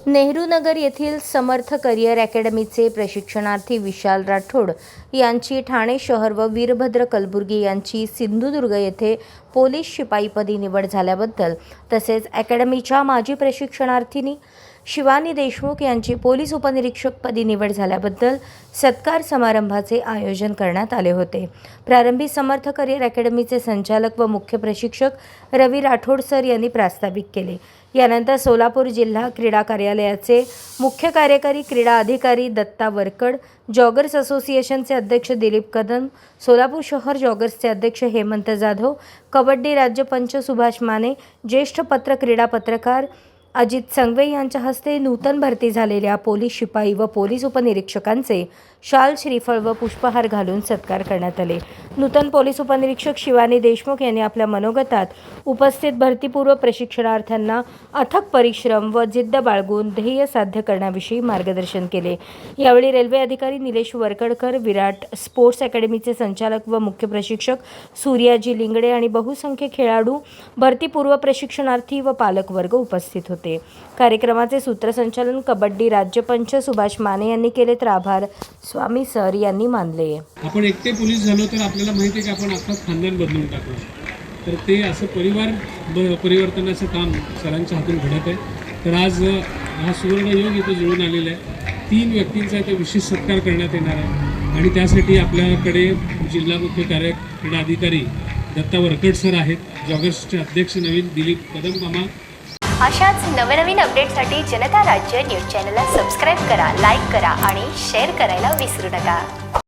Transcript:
नेहरू नगर येथील समर्थ करिअर अकॅडमीचे प्रशिक्षणार्थी विशाल राठोड यांची ठाणे शहर व वीरभद्र कलबुर्गी यांची सिंधुदुर्ग येथे पोलीस शिपाईपदी निवड झाल्याबद्दल तसेच अकॅडमीच्या माजी प्रशिक्षणार्थींनी शिवानी देशमुख यांची पोलीस उपनिरीक्षकपदी निवड झाल्याबद्दल सत्कार समारंभाचे आयोजन करण्यात आले होते। प्रारंभी समर्थ करिअर अकॅडमीचे संचालक व मुख्य प्रशिक्षक रवी राठोड सर यांनी प्रास्ताविक केले। यानंतर सोलापूर जिल्हा क्रीडा कार्यालयाचे मुख्य कार्यकारी क्रीडा अधिकारी दत्ता वरकड, जॉगर्स असोसिएशनचे अध्यक्ष दिलीप कदम, सोलापूर शहर जॉगर्सचे अध्यक्ष हेमंत जाधव, कबड्डी राज्य पंच सुभाष माने, ज्येष्ठ क्रीडा पत्रकार अजित संघवे यांच्या हस्ते नूतन भरती झालेल्या पोलीस शिपाई व पोलीस उपनिरीक्षकांचे शाल, श्रीफळ व पुष्पहार घालून सत्कार करण्यात आले। नूतन पोलीस उपनिरीक्षक शिवानी देशमुख यांनी आपल्या मनोगतात उपस्थित भरतीपूर्व प्रशिक्षणार्थ्यांना अथक परिश्रम व जिद्द बाळगून ध्येय साध्य करण्याविषयी मार्गदर्शन केले। यावेळी रेल्वे अधिकारी निलेश वरकडकर, विराट स्पोर्ट्स अकॅडमीचे संचालक व मुख्य प्रशिक्षक सूर्याजी लिंगडे आणि बहुसंख्य खेळाडू, भरतीपूर्व प्रशिक्षणार्थी व पालक वर्ग उपस्थित होते। कार्यक्रमाचे सूत्रसंचालन कबड्डी राज्यपंच सुभाष माने यांनी केले, तर आभार स्वामी सर यांनी मानले। आपण एकटे पोलीस झालो तर आपल्याला माहिती आहे की आपण अख्खा खानदान बदलून टाकू, तर ते असं परिवर्तनाचं काम सरांच्या हातून घडत आहे। तर आज हा सुवर्ण योग इथं जुळून आलेला आहे। 3 व्यक्तींचा इथं विशेष सत्कार करण्यात येणार आहे आणि त्यासाठी आपल्याकडे जिल्हा मुख्य क्रीडा अधिकारी दत्ता वरकड सर आहेत, जॉगर्सचे अध्यक्ष नवीन दिलीप कदम मामा। अशाच नवनवीन अपडेटसाठी जनता राज्य न्यूज चॅनलला सबस्क्राईब करा, लाईक करा आणि शेअर करायला विसरू नका।